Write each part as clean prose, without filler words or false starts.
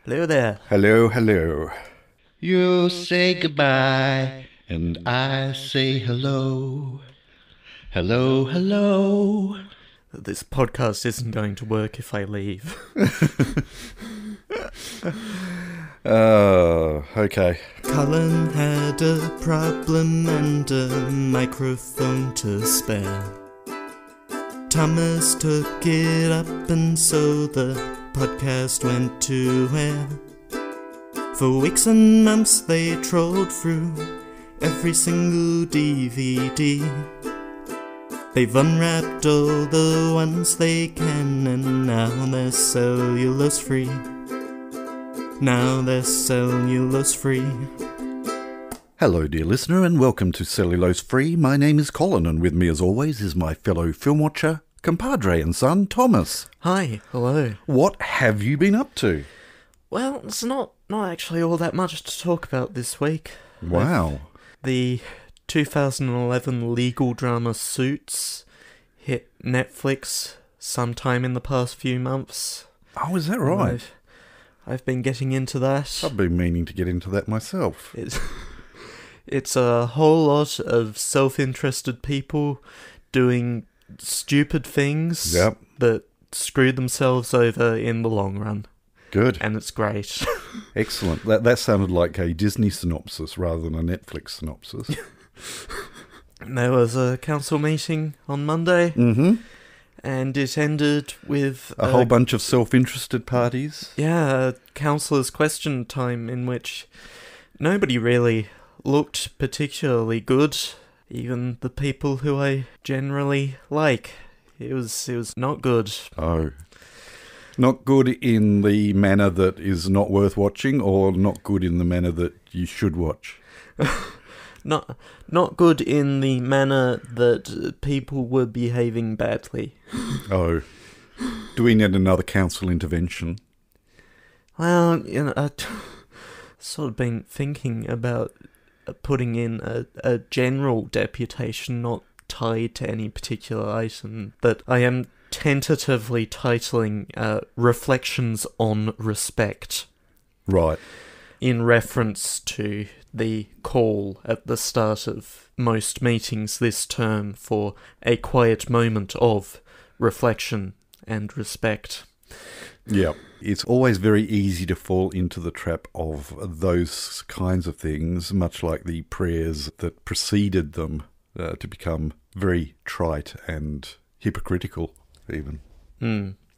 Hello there. Hello, hello. You say goodbye, and I say hello. Hello, hello. This podcast isn't going to work if I leave. Okay. Colin had a problem and a microphone to spare. Thomas took it up and so the podcast went to air. For weeks and months they trolled through every single DVD. They've unwrapped all the ones they can and now they're cellulose free. Now they're cellulose free. Hello, dear listener, and welcome to Cellulose Free. My name is Colin, and with me, as always, is my fellow film watcher, compadre and son, Thomas. Hi, hello. What have you been up to? Well, it's not actually all that much to talk about this week. Wow. The 2011 legal drama Suits hit Netflix sometime in the past few months. Oh, is that right? I've been getting into that. I've been meaning to get into that myself. It's a whole lot of self-interested people doing stupid things that screw themselves over in the long run. Good. And it's great. Excellent. That sounded like a Disney synopsis rather than a Netflix synopsis. There was a council meeting on Monday. Mm-hmm. And it ended with a whole bunch of self-interested parties. Yeah, a councillor's question time in which nobody really looked particularly good. Even the people who I generally like. It was not good. Oh. Not good in the manner that is not worth watching, or not good in the manner that you should watch? Not good in the manner that people were behaving badly. Oh. Do we need another council intervention? Well, I've sort of been thinking about putting in a general deputation not tied to any particular item that I am tentatively titling Reflections on Respect. Right. In reference to the call at the start of most meetings this term for a quiet moment of reflection and respect. Yeah, it's always very easy to fall into the trap of those kinds of things, much like the prayers that preceded them, to become very trite and hypocritical, even.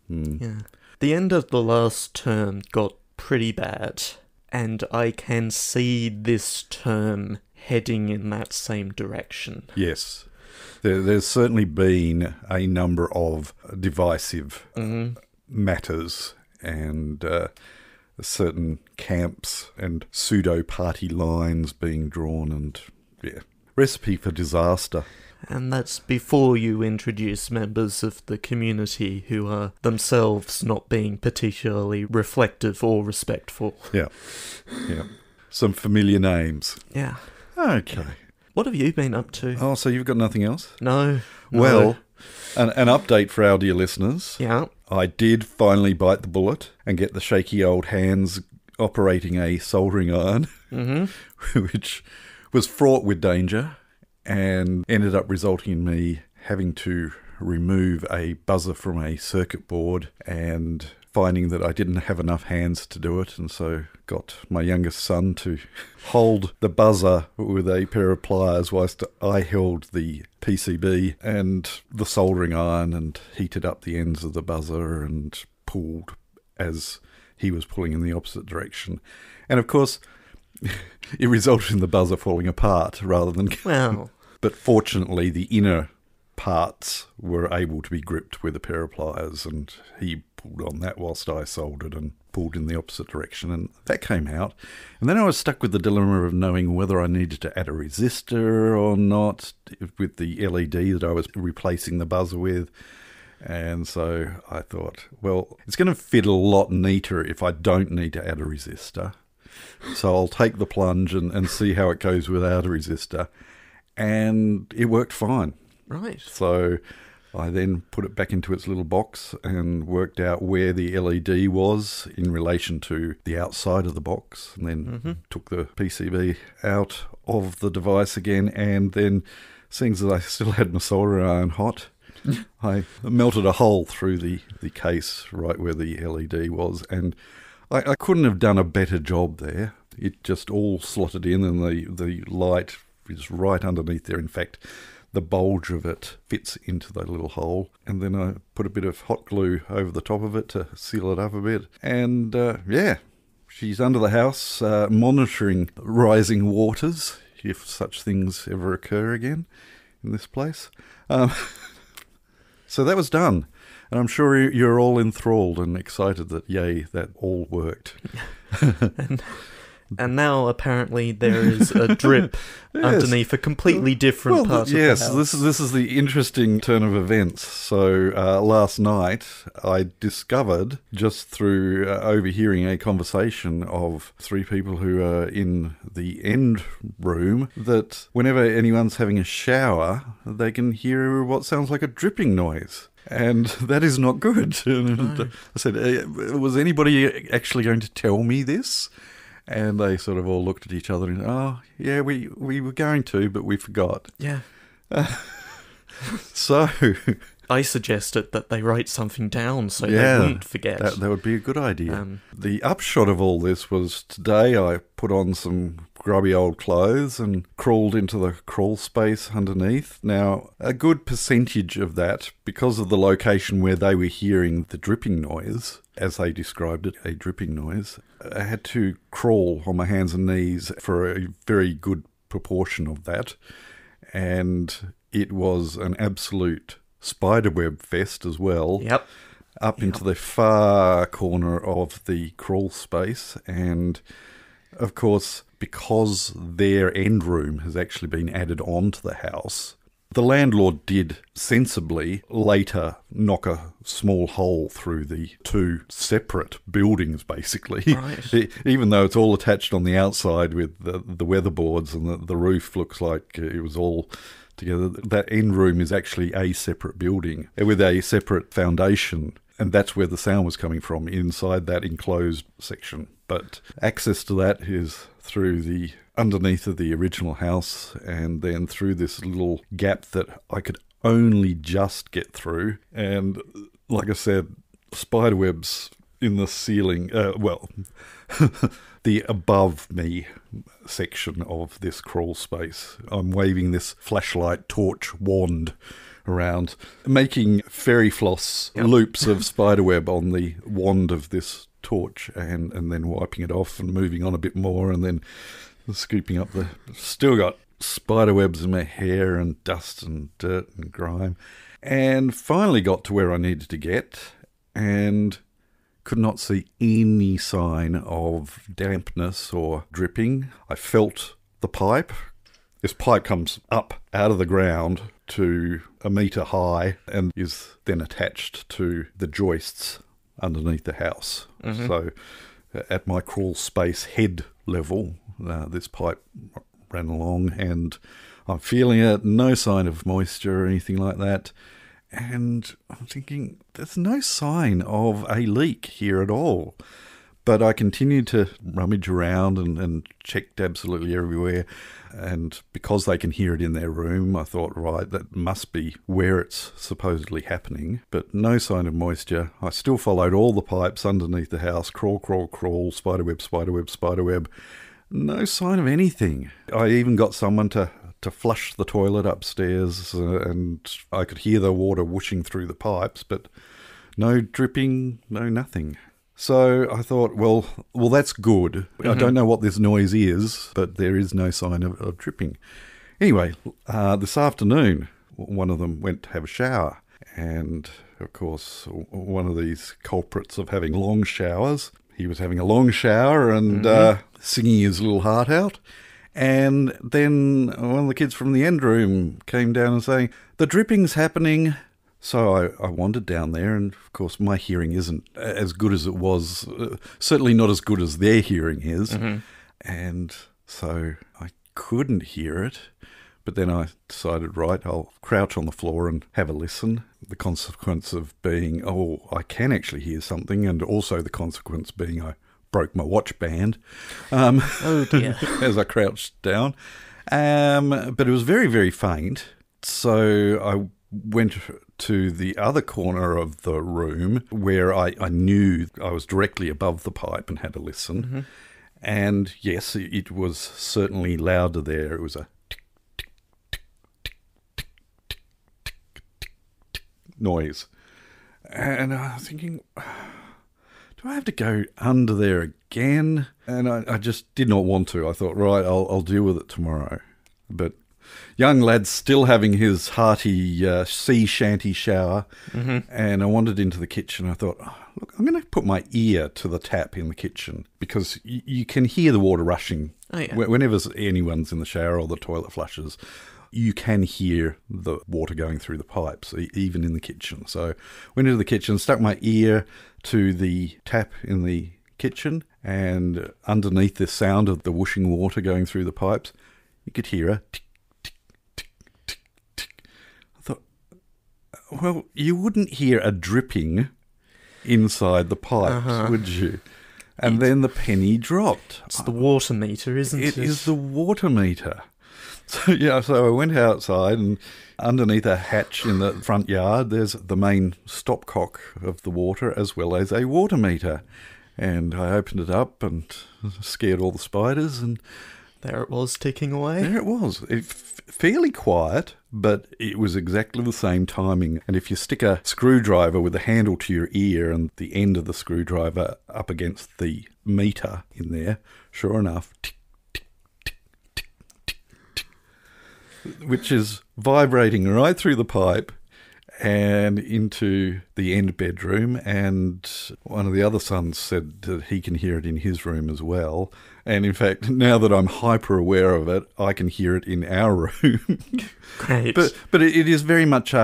Yeah. The end of the last term got pretty bad. And I can see this term heading in that same direction. Yes. There's certainly been a number of divisive matters and certain camps and pseudo-party lines being drawn and, recipe for disaster. And that's before you introduce members of the community who are themselves not being particularly reflective or respectful. Yeah. Some familiar names. Yeah. Okay. What have you been up to? Oh, so you've got nothing else? No. Well, an update for our dear listeners. Yeah. I did finally bite the bullet and get the shaky old hands operating a soldering iron, which was fraught with danger. And ended up resulting in me having to remove a buzzer from a circuit board and finding that I didn't have enough hands to do it, and so got my youngest son to hold the buzzer with a pair of pliers whilst I held the PCB and the soldering iron and heated up the ends of the buzzer and pulled as he was pulling in the opposite direction. And of course, it resulted in the buzzer falling apart rather than... Well... But fortunately, the inner parts were able to be gripped with a pair of pliers, and he pulled on that whilst I soldered and pulled in the opposite direction, and that came out. And then I was stuck with the dilemma of knowing whether I needed to add a resistor or not with the LED that I was replacing the buzzer with. And so I thought, well, it's going to fit a lot neater if I don't need to add a resistor. So I'll take the plunge and see how it goes without a resistor. And it worked fine. Right. So I then put it back into its little box and worked out where the LED was in relation to the outside of the box, and then took the PCB out of the device again, and then, seeing as I still had my soldering iron hot, I melted a hole through the case right where the LED was, and I couldn't have done a better job there. It just all slotted in, and the light is right underneath there. In fact, the bulge of it fits into that little hole, and then I put a bit of hot glue over the top of it to seal it up a bit. And she's under the house monitoring rising waters, if such things ever occur again in this place. So that was done, and I'm sure you're all enthralled and excited that, yay, that all worked. And now, apparently, there is a drip underneath a completely different part of the house. Yes, this is the interesting turn of events. So last night, I discovered, just through overhearing a conversation of three people who are in the end room, that whenever anyone's having a shower, they can hear what sounds like a dripping noise. And that is not good. And I said, was anybody actually going to tell me this? And they sort of all looked at each other and, oh, yeah, we were going to, but we forgot. Yeah. So I suggested that they write something down so they wouldn't forget. That would be a good idea. The upshot of all this was today I put on some grubby old clothes and crawled into the crawl space underneath. Now, a good percentage of that, because of the location where they were hearing the dripping noise, as they described it, a dripping noise, I had to crawl on my hands and knees for a very good proportion of that. And it was an absolute spiderweb fest as well. Yep. Up into the far corner of the crawl space. And, of course, because their end room has actually been added on to the house, the landlord did sensibly later knock a small hole through the two separate buildings, basically. Right. Even though it's all attached on the outside with the weatherboards and the roof looks like it was all together, that end room is actually a separate building with a separate foundation. And that's where the sound was coming from, inside that enclosed section. But access to that is through the underneath of the original house, and then through this little gap that I could only just get through. And like I said, spiderwebs in the ceiling, the above me section of this crawl space. I'm waving this flashlight torch wand around, making fairy floss loops of spiderweb on the wand of this torch, and then wiping it off and moving on a bit more, and then scooping up still got spiderwebs in my hair and dust and dirt and grime, and finally got to where I needed to get, and could not see any sign of dampness or dripping. I felt the pipe. This pipe comes up out of the ground to 1 metre high and is then attached to the joists underneath the house. Mm-hmm. So at my crawl space head level, this pipe ran along, and I'm feeling it, no sign of moisture or anything like that. And I'm thinking, there's no sign of a leak here at all. But I continued to rummage around and checked absolutely everywhere. And because they can hear it in their room, I thought, right, that must be where it's supposedly happening. But no sign of moisture. I still followed all the pipes underneath the house. Crawl, crawl, crawl, spiderweb, spiderweb, spiderweb. No sign of anything. I even got someone to flush the toilet upstairs, and I could hear the water whooshing through the pipes, but no dripping, no nothing. So I thought, well, that's good. Mm-hmm. I don't know what this noise is, but there is no sign of dripping. Anyway, this afternoon, one of them went to have a shower. And, of course, one of these culprits of having long showers, he was having a long shower and singing his little heart out. And then one of the kids from the end room came down and saying, the dripping's happening. So I wandered down there, and of course my hearing isn't as good as it was, certainly not as good as their hearing is. Mm-hmm. And so I couldn't hear it. But then I decided, right, I'll crouch on the floor and have a listen. The consequence of being, I can actually hear something, and also the consequence being I broke my watch band Oh dear. as I crouched down. But it was very, very faint. So I went to the other corner of the room where I knew I was directly above the pipe and had a listen. Mm-hmm. And yes, it was certainly louder there. It was a tick, tick, tick, tick, tick, tick, tick, tick, tick noise. And I was thinking, do I have to go under there again? And I just did not want to. I thought, right, I'll deal with it tomorrow. But young lad's still having his hearty sea shanty shower, and I wandered into the kitchen. I thought, look, I'm going to put my ear to the tap in the kitchen because you can hear the water rushing. Oh, yeah. Whenever anyone's in the shower or the toilet flushes, you can hear the water going through the pipes, even in the kitchen. So went into the kitchen, stuck my ear to the tap in the kitchen, and underneath the sound of the whooshing water going through the pipes, you could hear a tick, tick, tick, tick, tick. I thought, well, you wouldn't hear a dripping inside the pipes, would you? And then the penny dropped. It's the water meter, isn't it? It is the water meter. So I went outside, and underneath a hatch in the front yard, there's the main stopcock of the water as well as a water meter. And I opened it up and scared all the spiders, and There it was, ticking away. there it was. Fairly quiet, but it was exactly the same timing. And if you stick a screwdriver with the handle to your ear and the end of the screwdriver up against the meter in there, sure enough, tick, tick, tick, tick, tick, tick, which is vibrating right through the pipe and into the end bedroom. And one of the other sons said that he can hear it in his room as well. And in fact, now that I'm hyper aware of it, I can hear it in our room. Great. But it is very much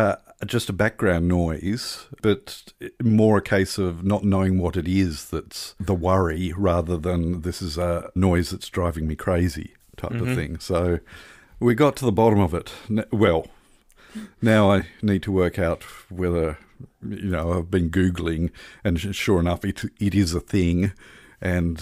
just a background noise, but more a case of not knowing what it is that's the worry, rather than this is a noise that's driving me crazy type of thing. So we got to the bottom of it. Well, now I need to work out whether, I've been Googling, and sure enough, it is a thing. And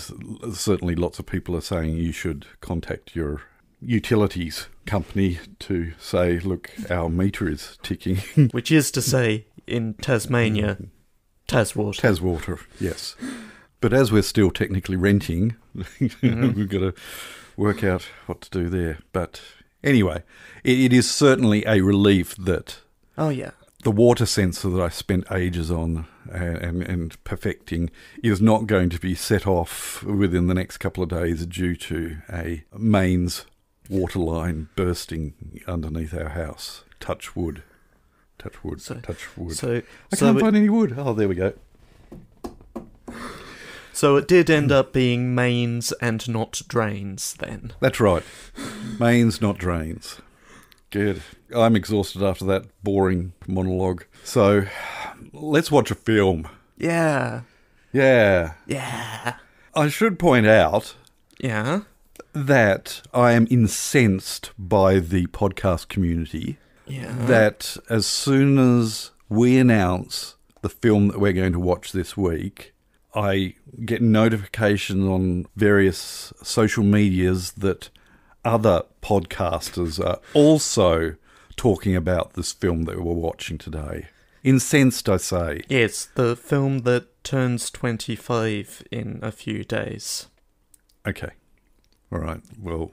certainly lots of people are saying you should contact your utilities company to say, look, our meter is ticking. Which is to say, in Tasmania, Taswater. Taswater, yes. But as we're still technically renting, we've got to work out what to do there. But anyway, it is certainly a relief that Oh, yeah. the water sensor that I spent ages on and perfecting is not going to be set off within the next couple of days due to a mains water line bursting underneath our house. Touch wood. Touch wood. Touch wood. I can't find any wood. Oh, there we go. So it did end up being mains and not drains then. That's right. Mains, not drains. Good. I'm exhausted after that boring monologue. So, let's watch a film. Yeah. Yeah. Yeah. I should point out Yeah. that I am incensed by the podcast community. Yeah. That as soon as we announce the film that we're going to watch this week, I get notifications on various social medias that other podcasters are also talking about this film that we're watching today. Incensed, I say. Yes, the film that turns 25 in a few days. Okay. All right. Well,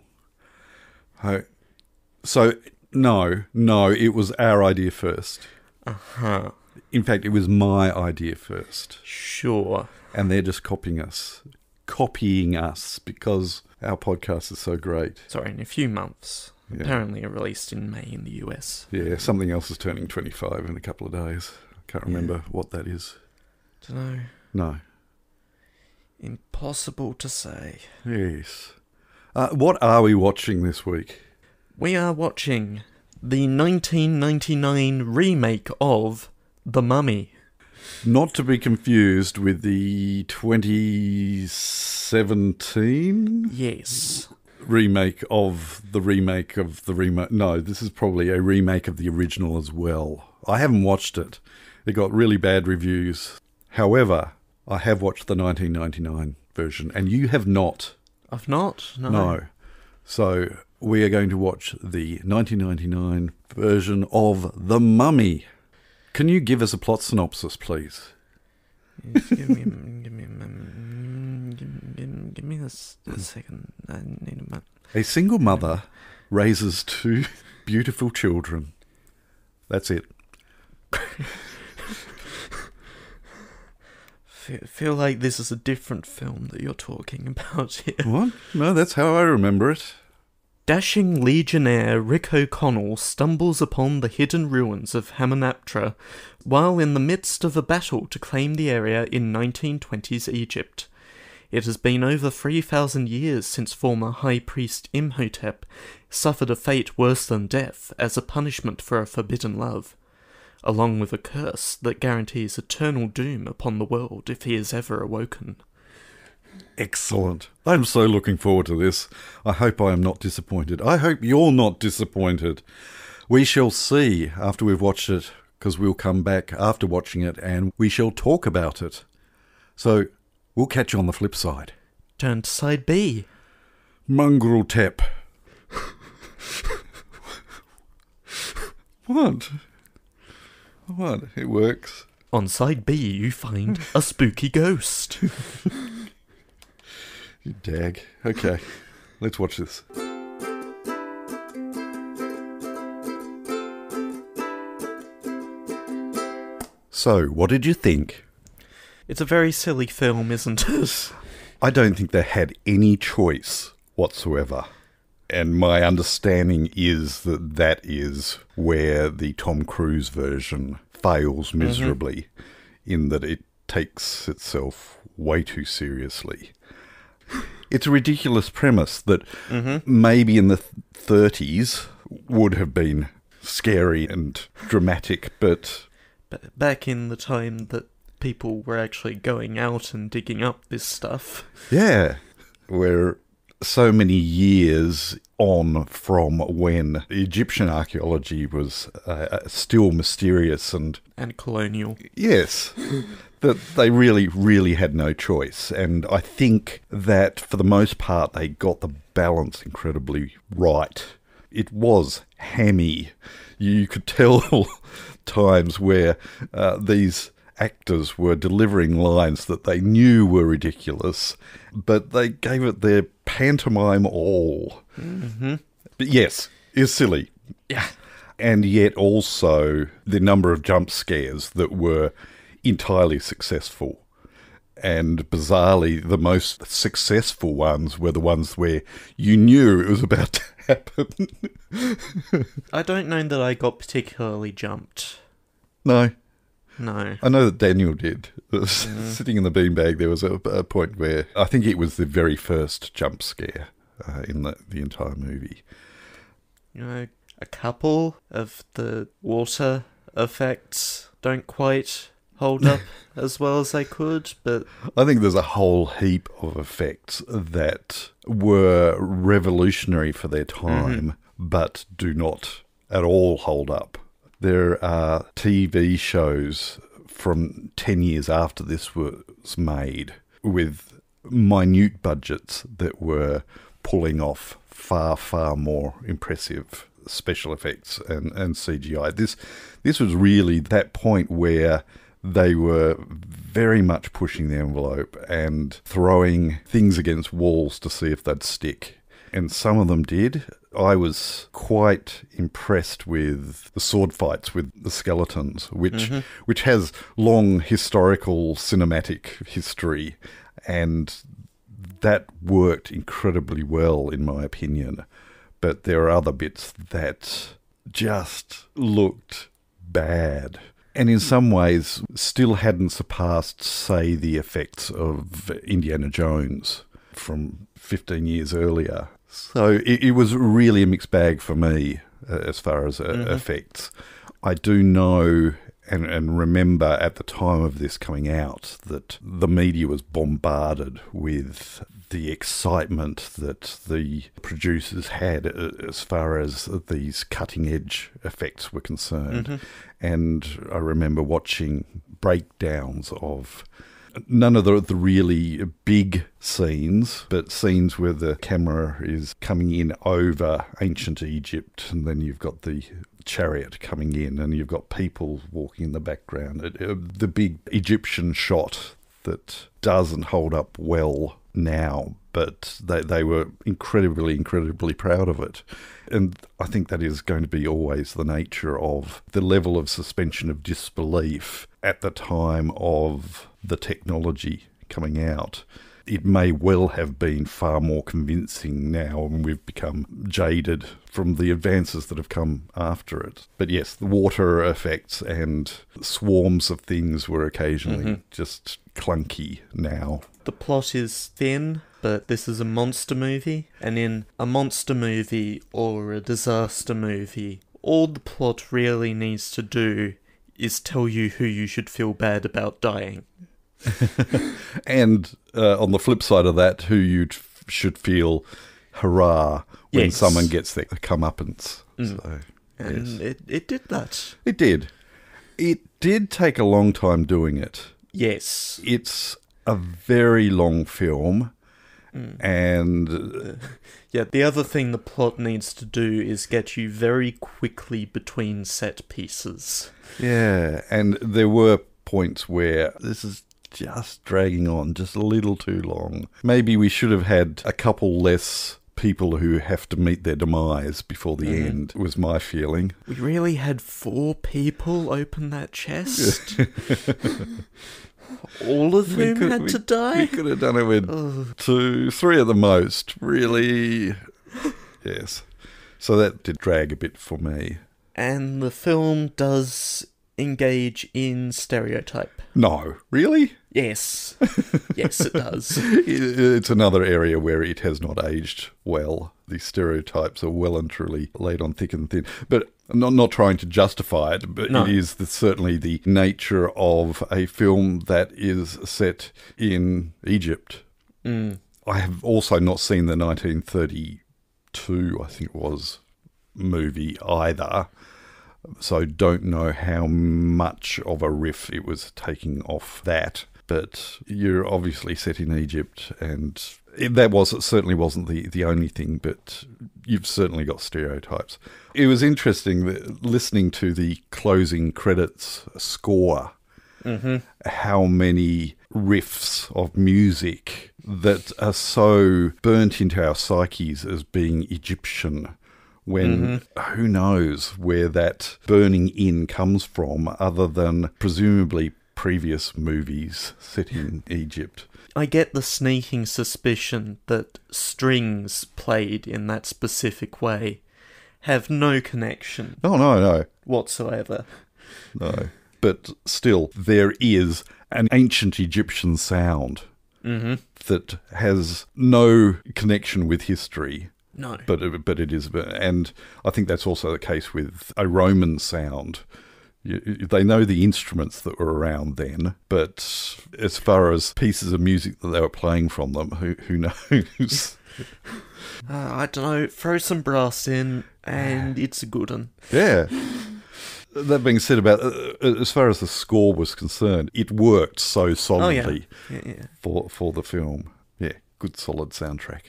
so no, it was our idea first. Uh-huh. In fact, it was my idea first. Sure. And they're just copying us because our podcast is so great. Sorry, in a few months. Yeah. Apparently released in May in the US. Yeah, something else is turning 25 in a couple of days. I can't remember what that is. Dunno. No. Impossible to say. Yes. What are we watching this week? We are watching the 1999 remake of The Mummy. Not to be confused with the 2017 Yes. remake of the remake of the remake. No, this is probably a remake of the original as well. I haven't watched it. It got really bad reviews. However, I have watched the 1999 version, and you have not. I've not? No. So we are going to watch the 1999 version of The Mummy. Can you give us a plot synopsis, please? Yes, give me a second. I need a minute. A single mother raises two beautiful children. That's it. Feel like this is a different film that you're talking about here. What? No, that's how I remember it. Dashing legionnaire Rick O'Connell stumbles upon the hidden ruins of Hamunaptra while in the midst of a battle to claim the area in 1920s Egypt. It has been over 3,000 years since former High Priest Imhotep suffered a fate worse than death as a punishment for a forbidden love, along with a curse that guarantees eternal doom upon the world if he is ever awoken. Excellent. I'm so looking forward to this. I hope I am not disappointed. I hope you're not disappointed. We shall see after we've watched it, because we'll come back after watching it and we shall talk about it. So, we'll catch you on the flip side. Turn to side B. Mongrel Tep. What? What? It works. On side B, you find a spooky ghost. You dag. Okay, let's watch this. So, what did you think? It's a very silly film, isn't it? I don't think they had any choice whatsoever. And my understanding is that that is where the Tom Cruise version fails miserably, in that it takes itself way too seriously. It's a ridiculous premise that maybe in the 30s would have been scary and dramatic, but back in the time that people were actually going out and digging up this stuff. yeah, we're so many years on from when Egyptian archaeology was still mysterious and colonial. Yes, that they really, really had no choice. And I think that for the most part they got the balance incredibly right. It was hammy. You could tell times where these actors were delivering lines that they knew were ridiculous, but they gave it their pantomime all. But yes, it's silly. Yeah. And yet also the number of jump scares that were entirely successful. And bizarrely, the most successful ones were the ones where you knew it was about to happen. I don't know that I got particularly jumped. No. No. I know that Daniel did. Sitting in the beanbag, there was a point where I think it was the very first jump scare in the entire movie. You know, a couple of the water effects don't quite hold up as well as they could, but I think there's a whole heap of effects that were revolutionary for their time, but do not at all hold up. There are TV shows from 10 years after this was made with minute budgets that were pulling off far, far more impressive special effects and CGI. This was really that point where they were very much pushing the envelope and throwing things against walls to see if they'd stick. And some of them did. I was quite impressed with the sword fights with the skeletons, which has long historical cinematic history, and that worked incredibly well, in my opinion. But there are other bits that just looked bad, and in some ways still hadn't surpassed, say, the effects of Indiana Jones from 15 years earlier. So it was really a mixed bag for me as far as effects. I do know, And remember at the time of this coming out that the media was bombarded with the excitement that the producers had as far as these cutting-edge effects were concerned. And I remember watching breakdowns of none of the really big scenes, but scenes where the camera is coming in over ancient Egypt, and then you've got the chariot coming in, and you've got people walking in the background. The big Egyptian shot that doesn't hold up well now, but they were incredibly proud of it. And I think that is going to be always the nature of the level of suspension of disbelief at the time of the technology coming out. It may well have been far more convincing now, and we've become jaded from the advances that have come after it. But yes, the water effects and swarms of things were occasionally just clunky now. The plot is thin, but this is a monster movie, and in a monster movie or a disaster movie, all the plot really needs to do is tell you who you should feel bad about dying. And on the flip side of that, who you should feel hurrah when someone gets their comeuppance. So, and it did that. It did. It did take a long time doing it. Yes. It's a very long film. And yeah, the other thing the plot needs to do is get you very quickly between set pieces. Yeah, and there were points where this is just dragging on just a little too long. Maybe we should have had a couple less people who have to meet their demise before the end, was my feeling. We really had 4 people open that chest? All of whom had to die? We could have done it with 2, 3 at the most, really. Yes. So that did drag a bit for me. And the film does engage in stereotype. No, really? Yes. Yes, it does. It's another area where it has not aged well. The stereotypes are well and truly laid on thick and thin. But I'm not trying to justify it, but it is certainly the nature of a film that is set in Egypt. I have also not seen the 1932, I think it was, movie either. So don't know how much of a riff it was taking off that. But you're obviously set in Egypt, and that certainly wasn't the only thing, but you've certainly got stereotypes. It was interesting listening to the closing credits score, how many riffs of music that are so burnt into our psyches as being Egyptian, when who knows where that burning in comes from, other than presumably previous movies set in Egypt. I get the sneaking suspicion that strings played in that specific way have no connection. Oh, no. Whatsoever. No. But still, there is an ancient Egyptian sound that has no connection with history. No. But it is. And I think that's also the case with a Roman sound. They know the instruments that were around then, but as far as pieces of music that they were playing from them, who knows? I don't know, throw some brass in and it's a good one. Yeah. That being said, about as far as the score was concerned, it worked so solidly for the film. Yeah, good solid soundtrack.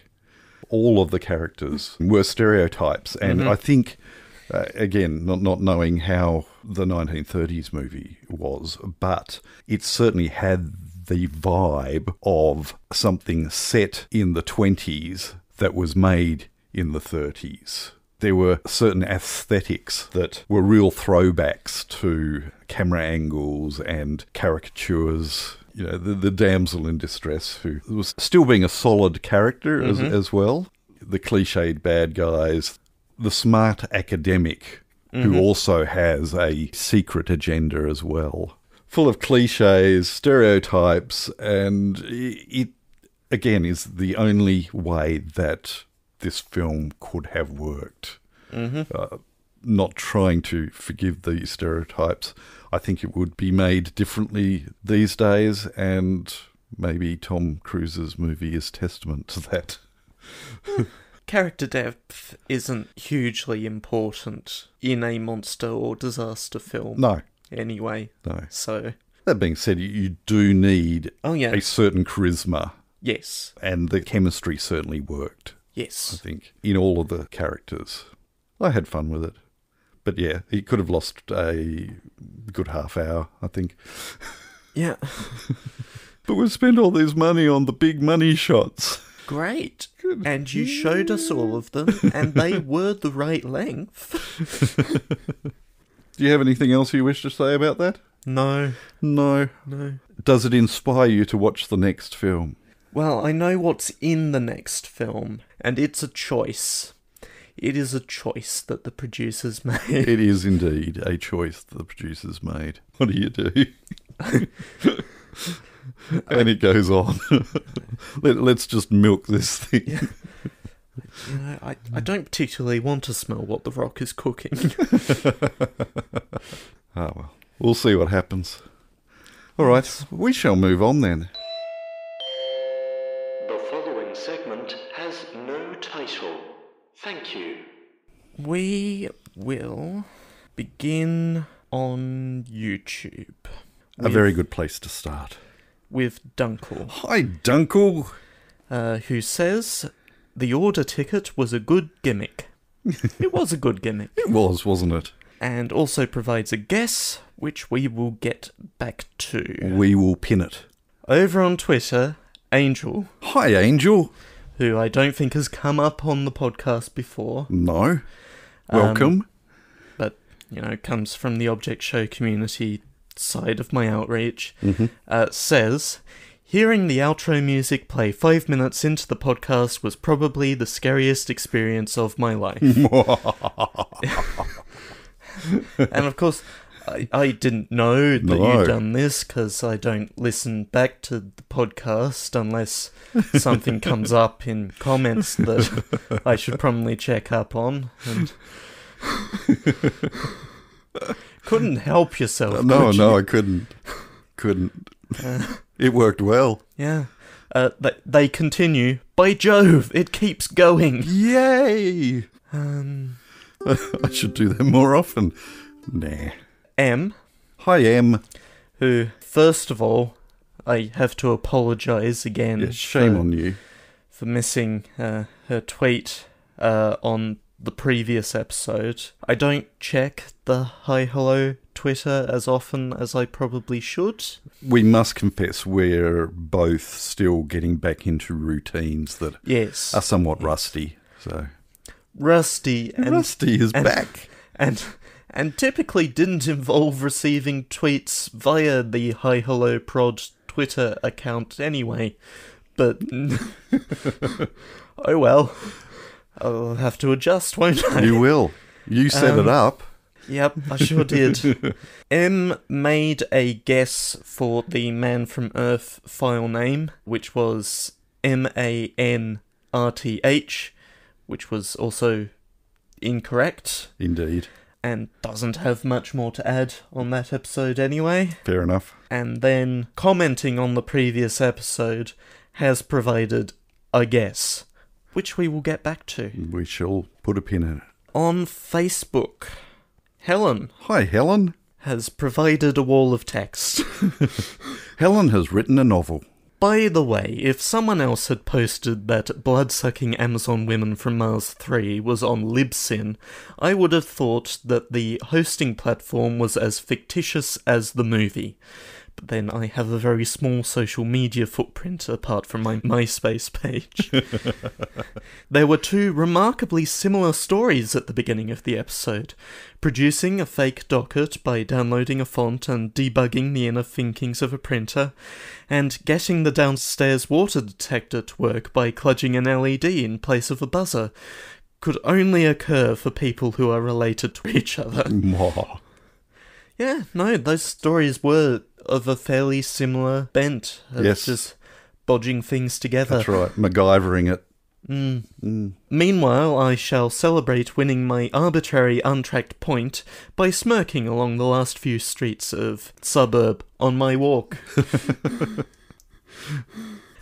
All of the characters were stereotypes, and I think... again, not knowing how the 1930s movie was, but it certainly had the vibe of something set in the 20s that was made in the 30s. There were certain aesthetics that were real throwbacks to camera angles and caricatures. You know, the damsel in distress who was still being a solid character as well. The cliched bad guys. The smart academic who also has a secret agenda as well. Full of cliches, stereotypes, and it, again, is the only way that this film could have worked. not trying to forgive these stereotypes. I think it would be made differently these days, and maybe Tom Cruise's movie is testament to that. Character depth isn't hugely important in a monster or disaster film. No. Anyway. No. So. That being said, you do need a certain charisma. Yes. And the chemistry certainly worked. Yes. I think, in all of the characters. I had fun with it. But yeah, he could have lost a good half hour, I think. Yeah. But we spent all this money on the big money shots. Great. And you showed us all of them, and they were the right length. Do you have anything else you wish to say about that? No. No. Does it inspire you to watch the next film? Well, I know what's in the next film, and it's a choice. It is a choice that the producers made. It is indeed a choice that the producers made. What do you do? And it goes on. Let's just milk this thing. Yeah. You know, I don't particularly want to smell what The Rock is cooking. Ah, well. We'll see what happens. All right, we shall move on then. The following segment has no title. Thank you. We will begin on YouTube. A very good place to start. With Dunkel. Hi, Dunkel. Who says, the order ticket was a good gimmick. It was a good gimmick. It was, wasn't it? And also provides a guess, which we will get back to. We will pin it. Over on Twitter, Angel. Hi, Angel. Who I don't think has come up on the podcast before. No. Welcome. But, you know, comes from the Object Show community side of my outreach. Says, hearing the outro music play 5 minutes into the podcast was probably the scariest experience of my life. And of course, I didn't know that you'd done this because I don't listen back to the podcast unless something comes up in comments that I should probably check up on. And couldn't help yourself. No, I couldn't. It worked well. Yeah. They continue. By Jove, it keeps going. Yay! I should do that more often. Nah. M. Hi, M. Who, first of all, I have to apologise again. Yeah, shame on you. For missing her tweet on the previous episode. I don't check the Hi Hello Twitter as often as I probably should. We must confess we're both still getting back into routines that are somewhat rusty. So Rusty is back. And typically didn't involve receiving tweets via the Hi Hello Prod Twitter account anyway. But oh well. I'll have to adjust, won't I? You will. You set it up. Yep, I sure did. M made a guess for the Man from Earth file name, which was MANRTH, which was also incorrect. Indeed. And doesn't have much more to add on that episode anyway. Fair enough. And then, commenting on the previous episode, has provided a guess, which we will get back to. We shall put a pin in it. On Facebook, Helen. Hi, Helen. Has provided a wall of text. Helen has written a novel. By the way, if someone else had posted that blood-sucking Amazon women from Mars 3 was on Libsyn, I would have thought that the hosting platform was as fictitious as the movie. But then I have a very small social media footprint apart from my MySpace page. There were two remarkably similar stories at the beginning of the episode. Producing a fake docket by downloading a font and debugging the inner thinkings of a printer, and getting the downstairs water detector to work by kludging an LED in place of a buzzer, could only occur for people who are related to each other. Yeah, no, those stories were of a fairly similar bent of just bodging things together. That's right, MacGyvering it. Meanwhile, I shall celebrate winning my arbitrary untracked point by smirking along the last few streets of suburb on my walk.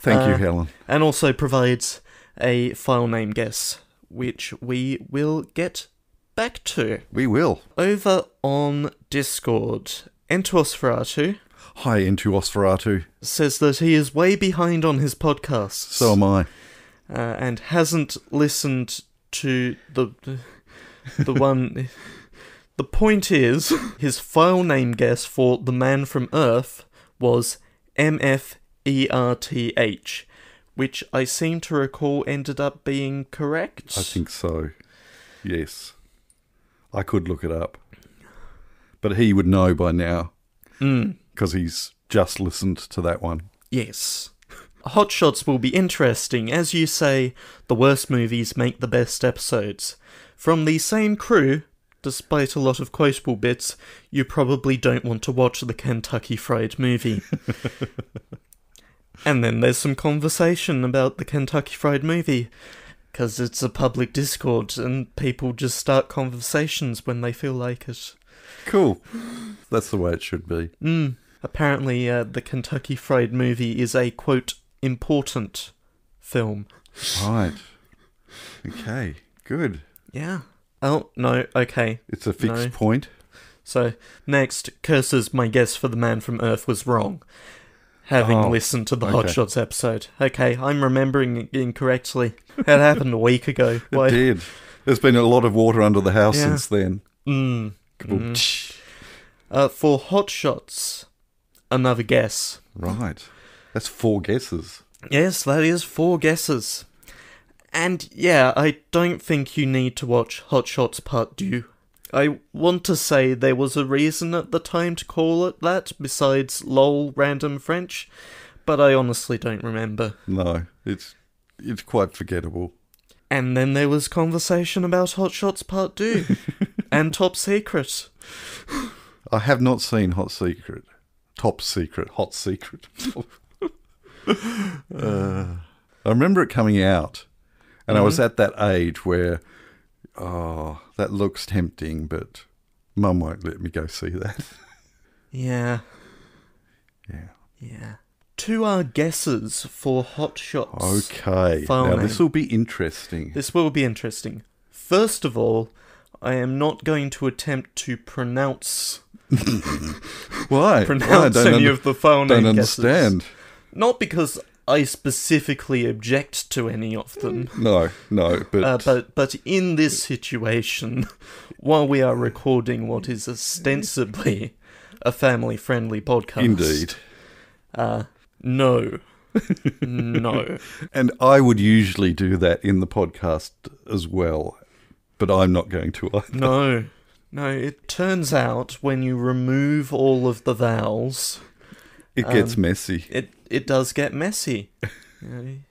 Thank you, Helen. And also provides a file name guess, which we will get back to. We will. Over on Discord, Entuosferatu Hi, Entuosferatu. says that he is way behind on his podcasts. So am I. And hasn't listened to the one... The point is, his file name guess for The Man from Earth was MFERTH, which I seem to recall ended up being correct. I think so. Yes. I could look it up. But he would know by now. Because he's just listened to that one. Yes. Hot Shots will be interesting. As you say, the worst movies make the best episodes. From the same crew, despite a lot of quotable bits, you probably don't want to watch the Kentucky Fried Movie. And then there's some conversation about the Kentucky Fried Movie, because it's a public Discord, and people just start conversations when they feel like it. Cool. That's the way it should be. Apparently, the Kentucky Fried Movie is a, quote, important film. Right. Okay. Good. Yeah. Oh, no, okay. It's a fixed point. So, next, curses my guess for The Man from Earth was wrong, having listened to the Hot Shots episode. Okay, I'm remembering it incorrectly. It happened a week ago. It did. There's been a lot of water under the house since then. For Hot Shots, another guess. Right. That's 4 guesses. Yes, that is 4 guesses. And yeah, I don't think you need to watch Hot Shots Part 2. I want to say there was a reason at the time to call it that, besides lol random French, but I honestly don't remember. No, it's quite forgettable. And then there was conversation about Hot Shots Part 2, and Top Secret. I have not seen Hot Secret. Top Secret. Hot Secret. I remember it coming out, and I was at that age where, that looks tempting, but Mum won't let me go see that. Yeah. To our guesses for Hot Shots. Okay. Now this will be interesting. This will be interesting. First of all, I am not going to attempt to pronounce... Why? Pronounce any of the file name guesses. Don't understand. Not because I specifically object to any of them. No, but in this situation, while we are recording what is ostensibly a family-friendly podcast... Indeed. No. And I would usually do that in the podcast as well, but I'm not going to either. No, it turns out when you remove all of the vowels... It gets messy. It does get messy.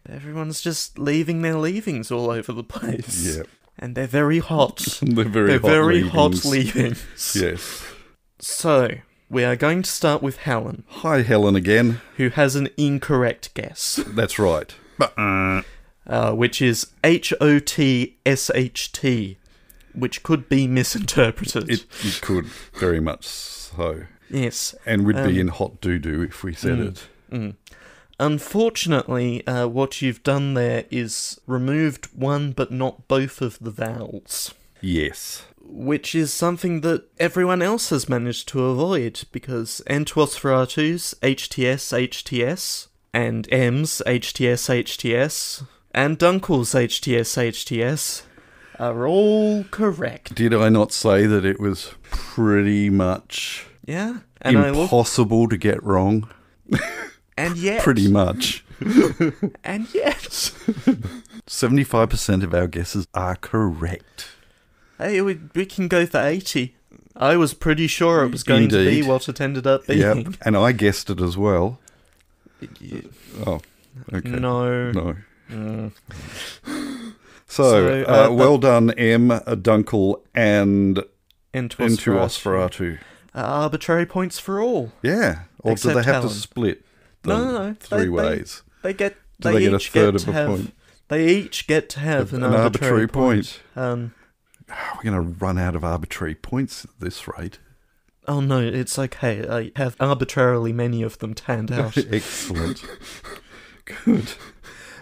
Everyone's just leaving their leavings all over the place. Yep. And they're very hot. They're very hot leavings. Yes. So, we are going to start with Helen. Hi, Helen again. Who has an incorrect guess. That's right. Which is HOTSHT, which could be misinterpreted. It could, very much so. Yes. And would be in hot doo-doo if we said it. Unfortunately, what you've done there is removed one but not both of the vowels. Yes. Which is something that everyone else has managed to avoid, because Entuosferatu's HTS, HTS, and M's HTS, HTS, and Dunkel's HTS, HTS are all correct. Did I not say that it was pretty much and impossible to get wrong? And yet... Pretty much. And yet... 75% of our guesses are correct. Hey, we can go for 80. I was pretty sure it was going to be what it ended up being. Yep, and I guessed it as well. Oh, okay. No. So well done, M, Dunkel, and Entuosferatu. Arbitrary points for all. Yeah. Or do they have to split them 3 ways? They get... Do they get a third of a point? They each get to have an arbitrary point. We're going to run out of arbitrary points at this rate. Oh no, it's okay. I have arbitrarily many of them to hand out. Excellent. Good.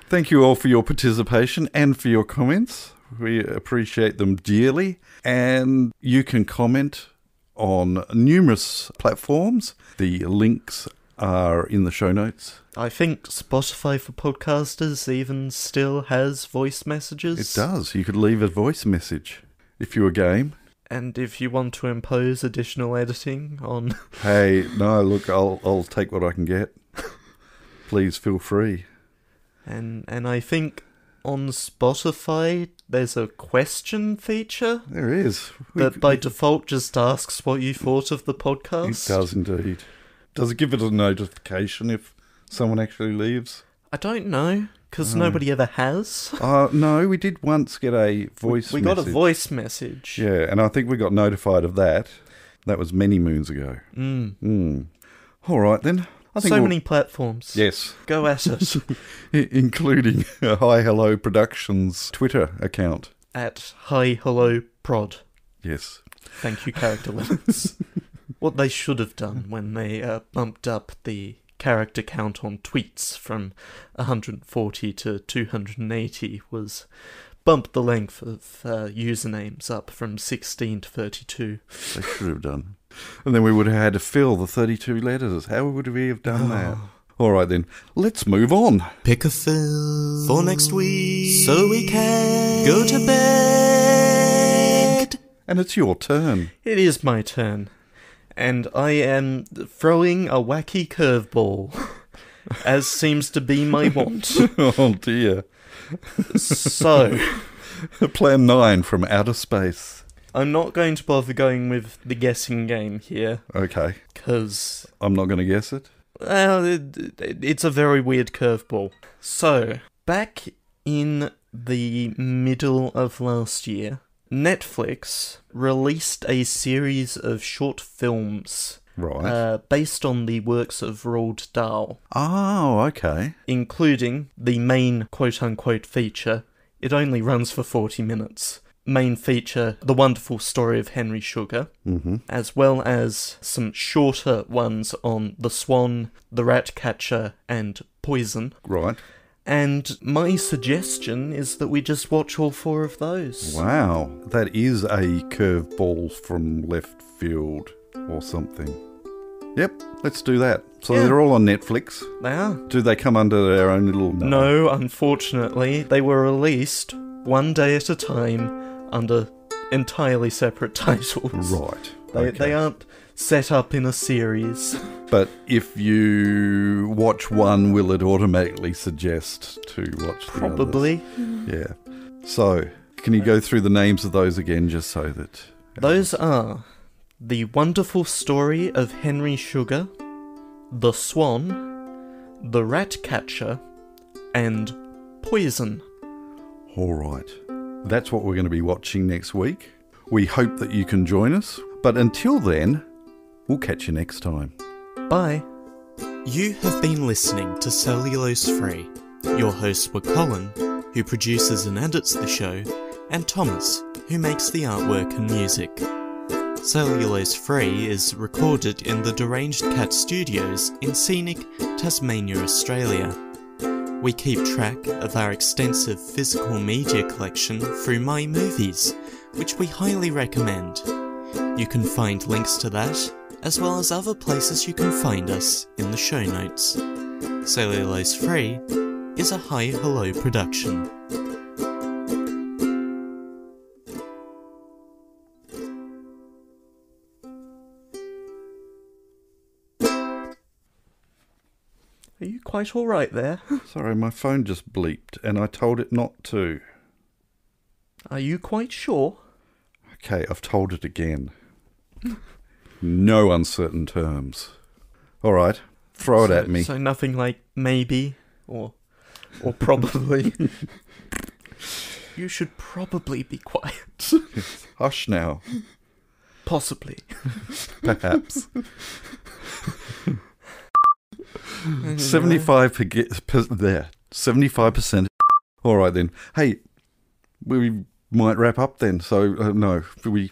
Thank you all for your participation and for your comments. We appreciate them dearly. And you can comment on numerous platforms. The links are in the show notes. I think Spotify for podcasters even still has voice messages. It does. You could leave a voice message if you're game. And if you want to impose additional editing on... Hey, no, look, I'll take what I can get. Please feel free. And I think on Spotify there's a question feature. There is. That by default just asks what you thought of the podcast. It does indeed. Does it give it a notification if someone actually leaves? I don't know, because nobody ever has. No, we did once get a voice message. We got a voice message. Yeah, and I think we got notified of that. That was many moons ago. All right, then. I think many platforms. Yes. Go at it. Including Hi Hello Productions Twitter account. At Hi Hello Prod. Yes. Thank you, character limits. What they should have done when they bumped up the character count on tweets from 140 to 280 was bump the length of usernames up from 16 to 32. They should have done. And then we would have had to fill the 32 letters. How would we have done that? All right, then. Let's move on. Pick a film for next week so we can go to bed. And it's your turn. It is my turn. And I am throwing a wacky curveball, as seems to be my want. Oh, dear. So... Plan 9 from outer space. I'm not going to bother going with the guessing game here. Okay. Because... I'm not going to guess it? Well, it's a very weird curveball. So, back in the middle of last year, Netflix released a series of short films. Right. Based on the works of Roald Dahl. Oh, okay. Including the main quote-unquote feature. It only runs for 40 minutes. Main feature, The Wonderful Story of Henry Sugar, as well as some shorter ones on The Swan, The Ratcatcher, and Poison. Right. And my suggestion is that we just watch all 4 of those. Wow. That is a curveball from left field or something. Yep, let's do that. So they're all on Netflix. They are. Do they come under their own little... No, unfortunately. They were released one day at a time under entirely separate titles. Right. They aren't set up in a series. But if you watch one, will it automatically suggest to watch the Probably. others? Yeah. So, can you go through the names of those again just so that... Those are The Wonderful Story of Henry Sugar, The Swan, The Ratcatcher, and Poison. All right. That's what we're going to be watching next week. We hope that you can join us. But until then, we'll catch you next time. Bye. You have been listening to Cellulose Free. Your hosts were Colin, who produces and edits the show, and Thomas, who makes the artwork and music. Cellulose Free is recorded in the Deranged Cat Studios in scenic Tasmania, Australia. We keep track of our extensive physical media collection through My Movies, which we highly recommend. You can find links to that, as well as other places you can find us in the show notes. Cellulose Free is a Hi Hello production. Are you quite alright there? Sorry, my phone just bleeped and I told it not to. Are you quite sure? Okay, I've told it again. No uncertain terms. All right, throw it at me. So nothing like maybe or probably. You should probably be quiet. Hush now. Possibly. Perhaps. 75% All right then. Hey, we might wrap up then. So, no, we...